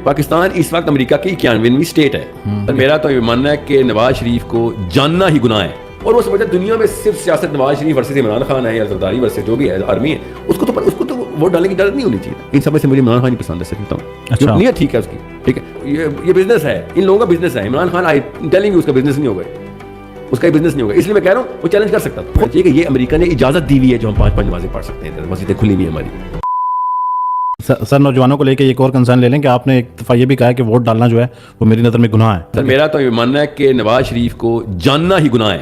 پاکستان اس وقت امریکہ کی 91ویں اسٹیٹ ہے. میرا تو یہ ماننا ہے کہ نواز شریف کو جاننا ہی گناہ ہے, اور وہ سمجھتا ہے دنیا میں صرف سیاست نواز شریف ورسز عمران خان ہے یا زرداری ورسز جو بھی ہے آرمی ہے, اس کو تو ووٹ ڈالنے کی ضرورت نہیں ہونی چاہیے. ان سب میں سے مجھے عمران خان ہی پسند ہے, سکتا ہوں نیت ٹھیک ہے اس کی, ٹھیک ہے, یہ بزنس ہے, ان لوگوں کا بزنس ہے. عمران خان ٹیلنگ اس کا بزنس نہیں ہوگا, اس کا بزنس نہیں ہوگا, اس لیے میں کہہ رہا ہوں وہ چیلنج کر سکتا تھا. ٹھیک ہے, یہ امریکہ نے اجازت دی ہوئی ہے جو ہم 5 نمازیں پڑھ سکتے ہیں, مسجدیں کھلی ہوئی ہیں ہماری. سر نوجوانوں کو لے کے ایک اور کنسرن لے لیں کہ آپ نے ایک دفعہ یہ بھی کہا ہے کہ ووٹ ڈالنا جو ہے وہ میری نظر میں گناہ ہے. سر میرا تو یہ ماننا ہے کہ نواز شریف کو جاننا ہی گناہ ہے,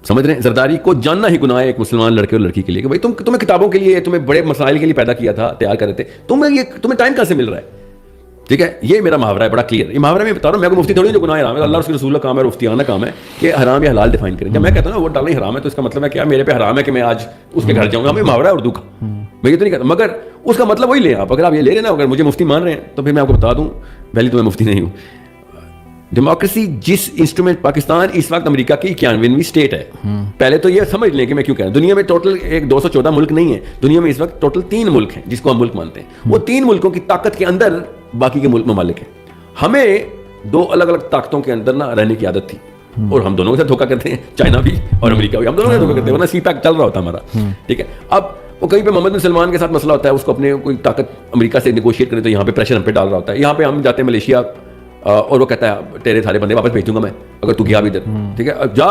سمجھ رہے ہیں, زرداری کو جاننا ہی گناہ ہے ایک مسلمان لڑکے اور لڑکی کے لیے کہ بھائی تمہیں کتابوں کے لیے, تمہیں بڑے مسائل کے لیے پیدا کیا تھا, تیار کر رہے تھے, تمہیں ٹائم کہاں سے مل رہا ہے. ٹھیک ہے, یہ میرا محاورہ ہے بڑا کلیئر. یہ محاورہ میں بتا رہا ہوں, میں کو مفتی تھوڑی جو گناہ حرام ہے, اللہ اس کے رسول کا کام ہے, مفتیانہ کام ہے کہ حرام یا حلال ڈیفائن کریں. جب میں کہتا ہوں نا ووٹ ڈالنا ہی حرام ہے تو اس کا مطلب ہے کیا میرے پہ حرام ہے کہ میں آج اس کے گھر جاؤں گا. ہمیں محاورہ ہے اردو کا, میں یہ تو نہیں کہتا, مگر اس کا مطلب وہی لیں آپ. اگر آپ یہ لے رہے ہیں نا, اگر مجھے مفتی مان رہے ہیں تو پھر میں آپ کو بتا دوں پہلے تو میں مفتی نہیں ہوں. ڈیموکریسی جس انسٹرومنٹ, پاکستان اس وقت امریکہ کی 91ویں اسٹیٹ ہے. پہلے تو یہ سمجھ لیں کہ میں کیوں کہہ رہا ہوں. دنیا میں ٹوٹل 214 ملک نہیں ہے, دنیا میں اس وقت ٹوٹل 3 ملک ہیں جس کو ہم ملک مانتے ہیں. وہ 3 ملکوں کی طاقت کے اندر باقی کے ملک ممالک ہیں. ہمیں 2 الگ الگ طاقتوں کے اندر نہ رہنے کی عادت تھی, اور ہم دونوں کے ساتھ دھوکہ کرتے ہیں, چائنا بھی اور امریکہ بھی, ہم دونوں کے ساتھ دھوکہ کرتے ہیں, ورنہ سی پیک چل رہا ہوتا ہمارا. ٹھیک ہے, اب وہ کہیں پہ محمد بن سلمان کے ساتھ مسئلہ ہوتا ہے, اس کو اپنے کوئی طاقت امریکہ سے نیگوشیٹ کرے تو یہاں پہ پریشر ہم پہ ڈال رہا ہوتا ہے. یہاں پہ ہم جاتے ہیں ملیشیا اور وہ کہتا ہے تیرے سارے بندے واپس بھیج دوں گا میں اگر تو گیا بھی ادھر. ٹھیک ہے, اب جا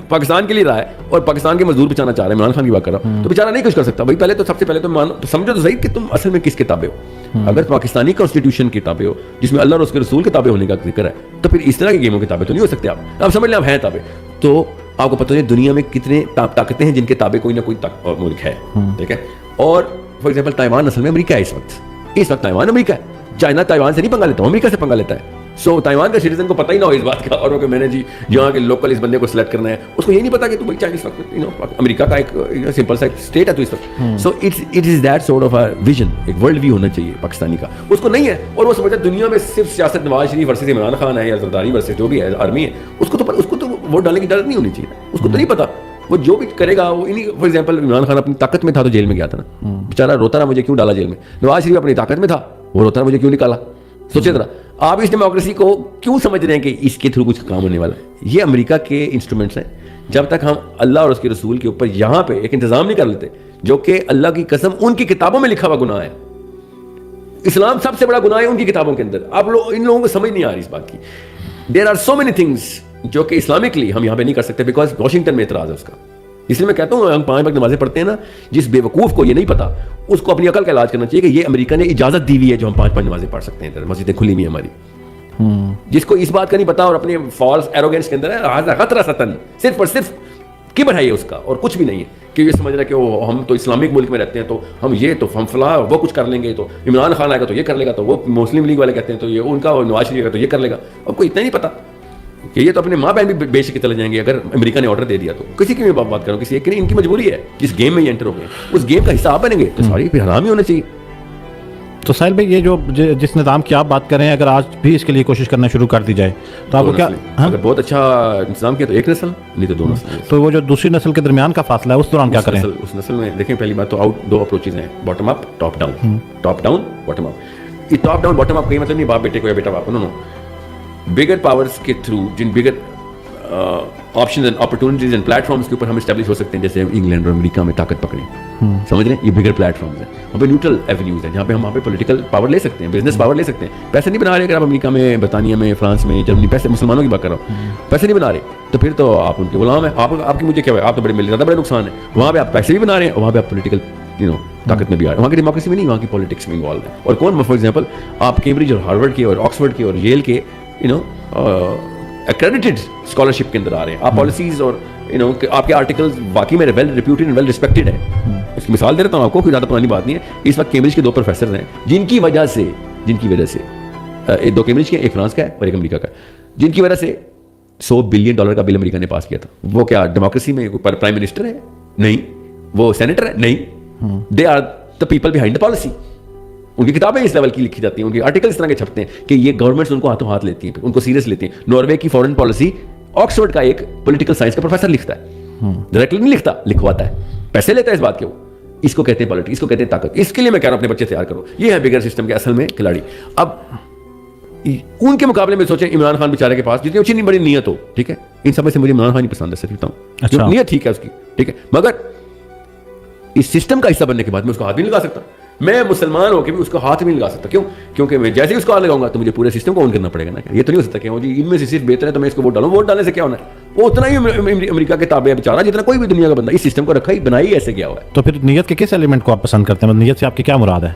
پاکستان کے لیے رہا ہے اور پاکستان کے مزدور بچانا چاہ رہے ہیں, عمران خان کی بات کر رہا ہوں, تو بیچارہ نہیں کچھ کر سکتا. بھائی پہلے تو سب سے پہلے تو سمجھو تو صحیح کہ تم اصل میں کس کے تابع ہو. اگر پاکستانی کانسٹیٹیوشن کی تابع ہو جس میں اللہ اور اس کے رسول کے تابع ہونے کا ذکر ہے, تو پھر اس طرح کی گیموں کے تابع تو نہیں ہو سکتے آپ. آپ سمجھ لیں آپ ہیں تابع, تو آپ کو پتہ ہے دنیا میں کتنے طاقتیں ہیں جن کے تابع کوئی نہ کوئی ملک ہے. ٹھیک ہے, اور فار ایگزامپل تائیوان اصل میں امریکہ ہے اس وقت تائیوان امریکہ ہے. چائنا تائیوان سے نہیں پنگا لیتا, امریکہ سے پنگا لیتا ہے. سو تائیوان کا سٹیزن کو پتہ ہی نہ ہو اس بات کا, اور کہ میں نے جی یہاں کے لوکل اس بندے کو سلیکٹ کرنا ہے, اس کو یہ نہیں پتا کہ تو بھائی چائنیز وقت امریکہ کا ایک سمپل سا اسٹیٹ ہے تو اس وقت. So it is that sort of vision, ایک ورلڈ ویو ہونا چاہیے پاکستانی کا, اس کو نہیں ہے. اور وہ سمجھتا ہے دنیا میں صرف سیاست نواز شریف ورسز عمران خان ہے یا زرداری ورسز جو بھی ہے آرمی ہے, اس کو تو ووٹ ڈالنے کی ضرورت نہیں ہونی چاہیے. اس کو تو نہیں پتا, وہ جو بھی کرے گا وہ انہیں. فار ایگزامپل عمران خان اپنی طاقت میں تھا تو جیل میں گیا تھا نا, بیچارہ روتا رہا مجھے کیوں ڈالا جیل میں. نواز شریف اپنی طاقت میں تھا, وہ روتا رہا مجھے کیوں نکالا. سوچے ذرا آپ اس ڈیموکریسی کو کیوں سمجھ رہے ہیں کہ اس کے تھرو کچھ کام ہونے والا ہے. یہ امریکہ کے انسٹرومنٹس ہیں. جب تک ہم اللہ اور اس کے رسول کے اوپر یہاں پہ ایک انتظام نہیں کر لیتے, جو کہ اللہ کی قسم ان کی کتابوں میں لکھا ہوا گناہ ہے. اسلام سب سے بڑا گناہ ہے ان کی کتابوں کے اندر. آپ لوگ ان لوگوں کو سمجھ نہیں آ رہی اس بات کی. There are so many things جو کہ اسلامکلی ہم یہاں پہ نہیں کر سکتے بیکاز واشنگٹن میں اعتراض ہے اس کا. اس لیے میں کہتا ہوں ہم 5 وقت نمازیں پڑھتے ہیں نا, جس بے وقوف کو یہ نہیں پتا اس کو اپنی عقل کا علاج کرنا چاہیے کہ یہ امریکہ نے اجازت دی ہوئی ہے جو ہم 5 نمازیں پڑھ سکتے ہیں, مسجدیں کھلی ہوئی ہیں ہماری. جس کو اس بات کا نہیں پتا اور اپنے فالس ایروگینس کے اندر ہے خطرہ ستن, صرف اور صرف کبر ہے یہ اس کا, اور کچھ بھی نہیں ہے. کہ یہ سمجھ رہا ہے کہ ہم تو اسلامک ملک میں رہتے ہیں تو ہم فلاں وہ کچھ کر لیں گے, تو عمران خان آئے گا تو یہ کر لے گا, تو وہ مسلم لیگ والے کہتے ہیں تو یہ ان کا, اور نواز شریف کا تو یہ کر لے گا. اور کوئی اتنا نہیں پتا کہ یہ تو اپنے ماں بہن بھی بیچ کے چلے جائیں گے اگر امریکہ نے آرڈر دے دیا. تو کسی کی بھی بات کروں, کسی ایک نہیں, ان کی مجبوری ہے جس گیم میں یہ انٹر ہو گئے, اس گیم کا حصہ آپ بنیں گے تو ساری پھر حرام ہی ہونا چاہیے. تو ساحل بھائی یہ جو جس نظام کی آپ بات کر رہے ہیں, اگر آج بھی اس کے لیے کوشش کرنا شروع کر دی جائے تو آپ کو کیا, اگر بہت اچھا انتظام کیا تو ایک نسل, نہیں تو 2 نسل. تو وہ جو دوسری نسل کے درمیان کا فاصلہ ہے اس دوران کیا کریں؟ اس نسل میں دیکھیں, پہلی بات تو 2 اپروچز ہیں, bottom up, top down. Top down bottom up. یہ ٹاپ ڈاؤن باٹم اپ کا مطلب نہیں باپ بیٹے کو یا بیٹا باپ, نو. بگر پاورز کے تھرو جن bigger options and opportunities and platforms کے اوپر ہم اسٹیبلش ہو سکتے ہیں, جیسے انگلینڈ اور امریکہ میں طاقت پکڑی. سمجھ رہے ہیں, یہ بگر پلیٹ فارمز ہیں. وہاں پہ نیوٹرل ایونیوز ہیں جہاں پہ ہم وہاں پہ پولیٹیکل پاور لے سکتے ہیں, بزنس پاور لے سکتے ہیں. پیسے نہیں بنا رہے اگر آپ امریکہ میں, برطانیہ میں, فرانس میں, جرمنی, پیسے مسلمانوں کی بات کر رہا ہوں, پیسے نہیں بنا رہے تو پھر تو آپ ان کے غلام ہیں. آپ کی مجھے کیا ہے, آپ تو بڑے مل زیادہ بڑے نقصان ہے. وہاں پہ آپ پیسے بھی بنا رہے ہیں, وہاں پہ آپ پولیٹیکل طاقت میں بھی آ رہے ہیں. وہاں کی ڈیموکریسی میں نہیں, وہاں کی پالیٹکس میں انوالو ہے. اور کون, فار ایگزامپل آپ کیمبرج اور ہارورڈ کے اور آکسفورڈ کے اور ییل کے ایکریڈیٹڈ اسکالرشپ کے اندر آ رہے ہیں. آپ پالیسیز اور آپ کے آرٹیکلز واقعی میں well reputed and well respected ہیں. اس کی مثال دے رہتا ہوں آپ کو, کوئی زیادہ پرانی بات نہیں ہے. اس وقت کیمبرج کے 2 پروفیسر ہیں جن کی وجہ سے 2 کیمبرج کے, ایک فرانس کا ہے اور ایک امریکہ کا, جن کی وجہ سے $100 بلین کا بل امریکہ نے پاس کیا تھا. وہ کیا ڈیموکریسی میں پرائم منسٹر ہے؟ نہیں. وہ سینیٹر ہے؟ نہیں. They are the people behind the policy. ان کی کتابیں اس لیول کی لکھی جاتی ہیں, ان کے آرٹیکل اس طرح کے چھپتے ہیں کہ یہ گورنمنٹس ان کو ہاتھوں ہاتھ لیتی ہیں, ان کو سیریس لیتی ہیں. ناروے کی فارن پالیسی آکسفورڈ کا ایک پولیٹیکل سائنس کا پروفیسر لکھتا ہے, ڈائریکٹلی نہیں لکھتا, لکھواتا ہے, پیسے لیتا ہے اس بات کے. وہ اس کو کہتے ہیں پالیٹکس, اس کو کہتے ہیں طاقت. اس کے لیے میں کہہ رہا ہوں اپنے بچے تیار کرو. یہ ہے بگر سسٹم کے اصل میں کھلاڑی. اب ان کے مقابلے میں سوچیں عمران خان بیچارے کے پاس جتنی اچھی بڑی نیت ہو, ٹھیک ہے, ان سب میں سے مجھے عمران خان ہی پسند ہے, صرف اچھا, نیت ٹھیک ہے اس کی, ٹھیک ہے, مگر اس سسٹم کا حصہ بننے کے بعد میں اس کو ہاتھ بھی نہیں لگا سکتا. میں مسلمان ہو کے بھی اس کو ہاتھ بھی نہیں لگا سکتا. کیوں؟ کیونکہ میں جیسے ہی اس کو ہاتھ لگاؤں گا تو مجھے پورے سسٹم کو آن کرنا پڑے گا نا. یہ تو نہیں ہو سکتا کہ جی ان میں سے صرف بہتر ہے تو میں اس کو ووٹ ڈالوں. ووٹ ڈالنے سے کیا ہونا ہے, وہ اتنا ہی امریکہ کے تابع ہے بیچارہ جتنا کوئی بھی دنیا کا بندہ. اس سسٹم کو رکھا ہی بنائی ایسے کیا ہوا ہے. تو پھر نیت کے کس ایلیمنٹ کو آپ پسند کرتے ہیں, نیت سے آپ کی کیا مراد ہے؟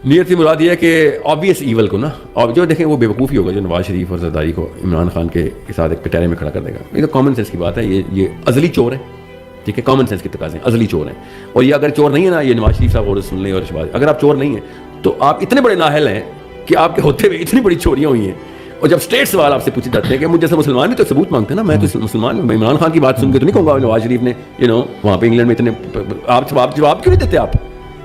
نیت کی مراد یہ ہے کہ آبویس ایول کو نا, اور جو دیکھیں وہ بے وقوفی ہوگا جو نواز شریف اور زرداری کو عمران خان کے ساتھ ایک پٹیرے میں کھڑا کر دے گا. یہ تو کامن سینس کی بات ہے. یہ ازلی چور ہے, ٹھیک ہے, کامن سینس کے تقاضے ہیں, ازلی چور ہیں. اور یہ اگر چور نہیں ہے نا, یہ نواز شریف صاحب اور سن لیں, اور شباز, اگر آپ چور نہیں ہیں تو آپ اتنے بڑے نااہل ہیں کہ آپ کے ہوتے ہوئے اتنی بڑی چوریاں ہوئی ہیں. اور جب اسٹیٹ سوال آپ سے پوچھے جاتے ہیں کہ مجھ جیسے مسلمان بھی تو ثبوت مانگتے ہیں نا, میں تو مسلمان ہوں, میں عمران خان کی بات سن کے تو نہیں کہوں گا نواز شریف نے وہاں پہ انگلینڈ میں اتنے, آپ جواب کیوں نہیں دیتے آپ؟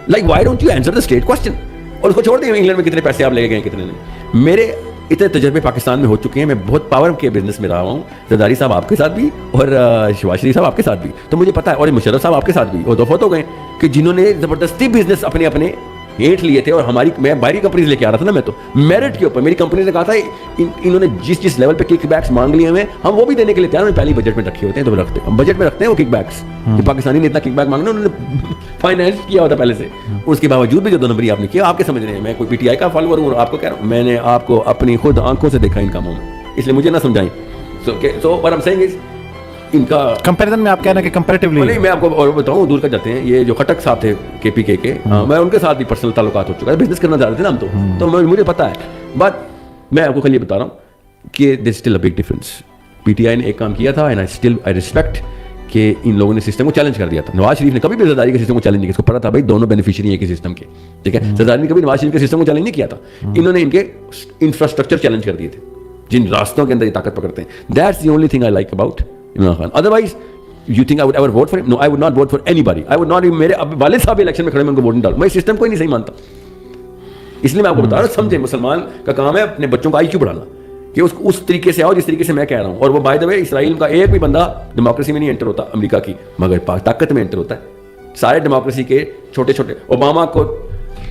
Like why don't you answer the state question, اور اس کو چھوڑ دیں انگلینڈ میں کتنے پیسے آپ لے گئے کتنے نہیں. میرے اتنے تجربے پاکستان میں ہو چکے ہیں, میں بہت پاور کے بزنس میں رہا ہوں, زرداری صاحب آپ کے ساتھ بھی اور شہباز شریف صاحب آپ کے ساتھ بھی, تو مجھے پتا ہے, اور مشرف صاحب آپ کے ساتھ بھی, اور دفعت ہو گئے کہ جنہوں نے زبردستی بزنس اپنے ہیٹ لیے تھے. اور ہماری, میں باہری کمپنیز لے کے آ رہا تھا نا, میں تو میرٹ کے اوپر میری کمپنی نے کہا تھا انہوں نے جس لیول پہ کک بیکس مانگ لیے ہیں ہم وہ بھی دینے کے لیے تیار ہیں. پہلے بجٹ میں رکھے ہوتے ہیں تو رکھتے ہیں, بجٹ میں رکھتے ہیں وہ کک بیکس. پاکستانی نے اتنا کک بیک مانگنا, انہوں نے فائنینس کیا ہوتا پہلے سے. اس کے باوجود بھی جو 2 نمبری آپ نے کیا, آپ کے سمجھ رہے ہیں میں کوئی پی ٹی آئی کا فالوور ہوں, آپ کو کہہ رہا ہوں میں نے آپ کو اپنی خود آنکھوں سے دیکھا ان کاموں میں, اس لیے مجھے نہ سمجھائیں. سو what I'm saying is ان کا کمپیریزن میں آپ کہہ رہے ہیں کہ کمپیریٹیولی نہیں, میں آپ کو اور بتاؤں دور کر جاتے ہیں. یہ جو خٹک صاحب تھے کے پی کے, میں ان کے ساتھ بھی پرسنل تعلقات ہو چکا ہے, بزنس کرنا چاہتے تھے نا ہم تو مجھے پتا ہے. بٹ میں آپ کو خالی یہ بتا رہا ہوں کہ there still a big difference. P T I نے ایک کام کیا تھا اینڈ آئی ریسپیکٹ کہ ان لوگوں نے سسٹم کو چیلنج کر دیا تھا. نواز شریف نے کبھی بھی زرداری کے سسٹم کو چیلنج نہیں کیا, اس کو پتا تھا بھائی دونوں بینیفیشری ہیں کہ سسٹم کے, ٹھیک ہے. زرداری نے کبھی نواز شریف کے سسٹم کو چیلنج نہیں کیا تھا, انہوں نے ان کے انفراسٹرکچر چیلنج کر دیے تھے جن راستوں کے اندر یہ طاقت پکڑتے ہیں. That's the only thing I like about Imran Khan. Otherwise you think I would ever vote for him? No, I would not vote for anybody. I would not even, میرے والد صاحب الیکشن میں کھڑے میں ان کو ووٹ نہیں ڈالوں. میں اس سسٹم کو ہی نہیں صحیح مانتا. اس لیے میں آپ کو بتا رہا ہوں, سمجھیں مسلمان کا کام ہے اپنے بچوں کا آئی کیو بڑھانا, کہ اس طریقے سے آؤ جس طریقے سے میں کہہ رہا ہوں. اور وہ بائی دا وے اسرائیل کا ایک بھی بندہ ڈیموکریسی میں نہیں انٹر ہوتا امریکہ کی, مگر طاقت میں انٹر ہوتا ہے. سارے ڈیموکریسی کے چھوٹے چھوٹے, اوباما کو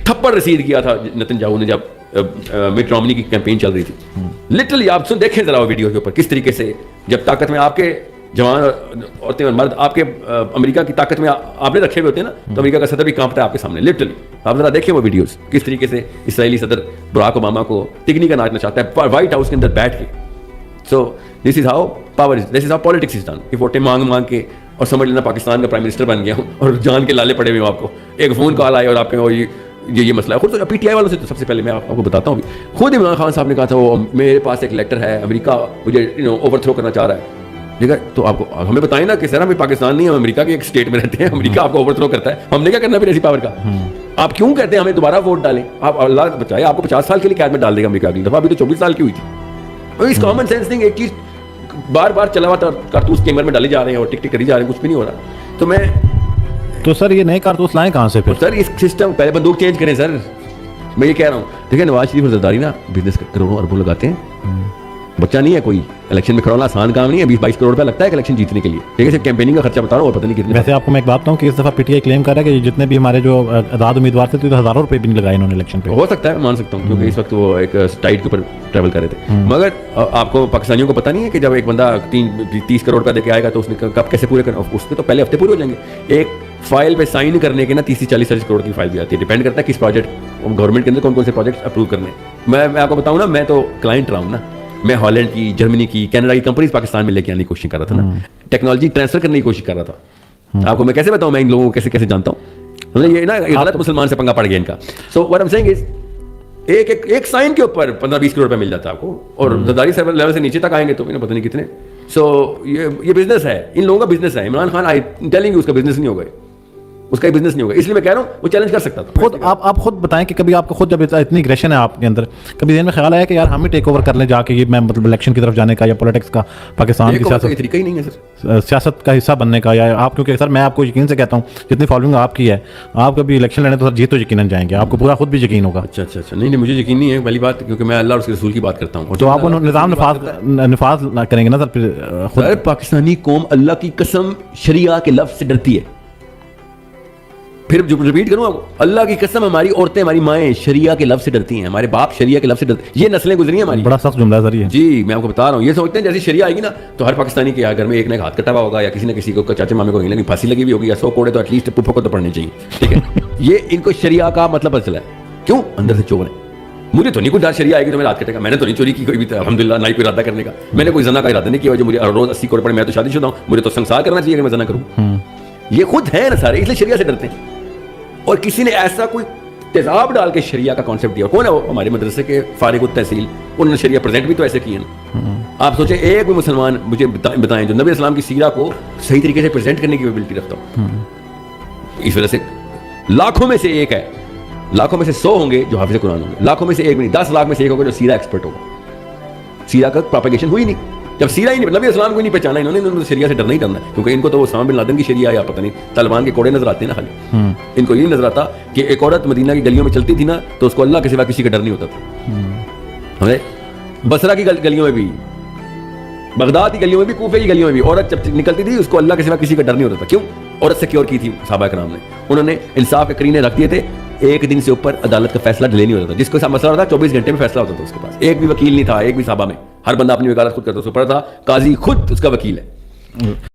تھپڑ رسید کیا تھا نتنیاہو نے جب مٹ رومنی کی کیمپین چل رہی تھی. لٹرلی آپ دیکھیں ذرا وہ ویڈیو کے اوپر کس طریقے سے جب طاقت میں آپ کے جوان عورتیں اور مرد آپ کے امریکہ کی طاقت میں آپ نے رکھے ہوئے ہوتے ہیں نا, تو امریکہ کا صدر بھی کانپتا ہے آپ کے سامنے. لٹرلی آپ ذرا دیکھیں وہ ویڈیوز کس طریقے سے اسرائیلی صدر براک اوباما کو ٹکنی کا ناچنا چاہتا ہے وائٹ ہاؤس کے اندر بیٹھ کے. So this is how power is, this is how politics is done. کہ ووٹیں مانگ کے اور سمجھ لینا پاکستان کا پرائم منسٹر بن گیا ہوں اور جان کے لالے پڑے ہوئے ہوں. آپ کو ایک فون کال آئے اور آپ کے یہ مسئلہ ہے. خود پی ٹی آئی والوں سے تو سب سے پہلے میں آپ کو بتاتا ہوں, خود عمران خان صاحب نے کہا تھا وہ میرے پاس ایک لیٹر ہے, امریکہ مجھے اوور تھرو کرنا چاہ رہا ہے. ٹھیک ہے, تو آپ کو ہمیں بتائیں نا کہ سر ہم پاکستان نہیں, ہم امریکہ کے ایک اسٹیٹ میں رہتے ہیں, امریکہ آپ کو اوور تھرو کرتا ہے, ہم نے کیا کرنا پھر ایسی پاور کا. آپ کیوں کہتے ہیں ہمیں دوبارہ ووٹ ڈالیں؟ آپ اللہ بچائے آپ کو 50 سال کے لیے قید میں ڈال دے گا امریکہ اگلی دفعہ, ابھی تو 24 سال کی ہوئی تھی. اس کامن سینس تھنگ, ایک چیز بار بار چلا ہوا کارتوس کیمر میں ڈالی جا رہے ہیں اور ٹک ٹک کری جا رہے ہیں, کچھ بھی نہیں ہو رہا. تو میں تو سر یہ نئے کارتوس لائیں کہاں سے پھر؟ سر اس سسٹم پہلے بندوق چینج کریں سر, میں یہ کہہ رہا ہوں. دیکھیں نواز شریف اور زرداری نا بزنس کروڑوں اربوں لگاتے ہیں, بچہ نہیں ہے کوئی, الیکشن میں کھڑا ہونا آسان کام نہیں ہے. 20-22 کروڑ روپیہ لگتا ہے الیکشن جیتنے کے لیے, ٹھیک ہے. صرف کیمپیننگ کا خرچہ بتا رہا ہوں اور پتہ نہیں کتنے. ویسے آپ کو میں ایک بات بتاؤں کہ اس دفعہ پی ٹی آئی کلیم کر رہا ہے کہ جتنے بھی ہمارے جو آزاد امیدوار تھے تو ہزاروں روپے بھی نہیں لگائے انہوں نے الیکشن پہ. ہو سکتا ہے, مان سکتا ہوں, کیونکہ اس وقت وہ ایک ٹائٹ کے اوپر ٹریول کر رہے تھے. مگر آپ کو پاکستانیوں کو پتہ نہیں ہے کہ جب ایک بندہ 30 کروڑ روپیہ دے کے آئے گا تو اس نے کب کیسے پورے کرنا, اس کے تو پہلے ہفتے پورے ہو جائیں گے. ایک فائل پہ سائن کرنے کے نا 30-40 کروڑ کی فائل بھی آتی ہے, ڈیپینڈ کرتا ہے کس پروجیکٹ گورنمنٹ کے اندر کون کون سے پروجیکٹ اپروو کرنے. میں آپ کو بتاؤں نا, میں تو کلائنٹ رہا ہوں نا, میں ہالینڈ کی, جرمنی کی, کینیڈا کی کمپنیز پاکستان میں لے کے آنے کی کوشش کر رہا تھا نا, ٹیکنالوجی ٹرانسفر کرنے کی کوشش کر رہا تھا. آپ کو میں کیسے بتاؤں میں ان لوگوں کو کیسے کیسے جانتا ہوں, یہ نا غلط مسلمان سے پنگا پڑ گیا ان کا. So what I am seeing is ایک سائن کے اوپر 15-20 کروڑ روپے مل جاتا ہے آپ کو, اور زرداری لیول سے نیچے تک آئیں گے تو پتہ نہیں کتنے. سو یہ بزنس ہے, ان لوگوں کا بزنس ہے. عمران خان آئی ٹیلنگ یو اس کا بزنس نہیں ہوگا, اس کا بزنس نہیں ہوگا. اس لیے میں کہہ رہا ہوں وہ چیلنج کر سکتا تھا. خود آپ خود بتائیں کہ کبھی آپ کو خود جب اتنی اگریشن ہے آپ کے اندر, کبھی ذہن میں خیال آیا کہ یار ہم ہی ٹیک اوور کر لیں جا کے, یہ میں مطلب الیکشن کی طرف جانے کا یا پولیٹکس کا, پاکستان کی سیاست طریقہ ہی نہیں ہے سر, سیاست کا حصہ بننے کا, یا آپ کیونکہ سر میں آپ کو یقین سے کہتا ہوں جتنی فالوئنگ آپ کی ہے, آپ کبھی الیکشن لڑنے تو سر جیت تو یقیناً جائیں گے, آپ کو پورا خود بھی یقین ہوگا. اچھا نہیں مجھے یقین نہیں ہے پہلی بات, کیونکہ میں اللہ اور اس کے رسول کی بات کرتا ہوں. تو آپ کو نظام نفاذ کریں گے نا سر خود. پاکستانی قوم اللہ کی قسم شریعہ کے لفظ سے ڈرتی ہے. پھر جو ریپیٹ کروں آپ کو، اللہ کی قسم ہماری عورتیں ہماری مائیں شریعہ کے لفظ سے ڈرتی ہیں، ہمارے باپ شریعہ کے لفظ سے ڈرتے ہیں، یہ نسلیں گزری ہیں ہماری. بڑا سخت جملہ ہے سر یہ. جی میں آپ کو بتا رہا ہوں، یہ سمجھتے ہیں جیسے شریعہ آئے گی نا تو ہر پاکستانی کے گھر میں ایک نہ ایک ہاتھ کٹا ہوا ہوگا، یا کسی نہ کسی کو چاچے مامے کو کہیں پھانسی لگی ہوئی ہوگی، یا 100 کوڑے تو ایٹ لیسٹ پپھو کو تو پڑھنے چاہیے. ٹھیک ہے، یہ ان کو شریعہ کا مطلب پتہ چلا ہے. کیوں؟ اندر سے چور ہے. مجھے تو نہیں کوئی ڈر شریعہ آئے گی تو میرا ہاتھ کٹے گا، میں نے تو نہیں چوری کی کوئی بھی، الحمدللہ نہ ہی کوئی ارادہ کرنے کا، میں نے کوئی زنا کا ارادہ نہیں کیا جو مجھے روز 80 کروڑ پڑے. میں تو شادی شدہ ہوں، مجھے تو سنسار کرنا چاہیے کہ میں زنا کروں. یہ خود ہیں نا سارے، اس لیے شریعہ سے ڈرتے ہیں. اور کسی نے ایسا کوئی تیزاب ڈال کے شریعہ کا کانسیپٹ دیا. کون ہے وہ؟ ہمارے مدرسے کے فارغ التحصیل، انہوں نے شریعہ پریزنٹ بھی تو ایسے کیے نا. آپ سوچیں ایک بھی مسلمان مجھے بتائیں جو نبی اسلام کی سیرہ کو صحیح طریقے سے پریزنٹ کرنے کی ایبلٹی رکھتا ہوں. اس وجہ سے لاکھوں میں سے ایک ہے، لاکھوں میں سے 100 ہوں گے جو حافظ قرآن ہوں گے، لاکھوں میں سے ایک نہیں 10 لاکھ میں سے ایک ہوگا جو سیرہ ایکسپرٹ ہوگا. سیرہ کا پروپیگیشن ہوئی نہیں. جب سیرہ ہی نہیں، نبی اسلام کو نہیں پہچانا انہوں نے شریعہ سے ڈرنا ہی ڈرنا ہے، کیونکہ ان کو تو اسامہ بن لادن کی شریعہ یا پتہ نہیں طالبان کے کوڑے نظر آتے ہیں نا. خالی ان کو یہ نظر آتا کہ ایک عورت مدینہ کی گلیوں میں چلتی تھی نا تو اس کو اللہ کے سوا کسی کا ڈر نہیں ہوتا تھا. ہمیں بصرہ کی گلیوں میں بھی، بغداد کی گلیوں میں بھی، کوفے کی گلیوں میں بھی عورت جب نکلتی تھی اس کو اللہ کے سوا کسی کا ڈر نہیں ہوتا تھا. کیوں؟ عورت سیکیور کی تھی صحابہ کرام نے. انہوں نے انصاف کے کرینے رکھ دیے تھے. ایک دن سے اوپر عدالت کا فیصلہ ڈیلے نہیں ہوتا تھا. جس کو مسئلہ ہوتا تھا 24 گھنٹے میں فیصلہ ہوتا تھا. اس کے پاس ایک بھی وکیل نہیں تھا، ایک بھی صحابہ میں. ہر بندہ اپنی وکالت خود کرتا. اس کو پڑھا تھا قاضی خود اس کا وکیل ہے.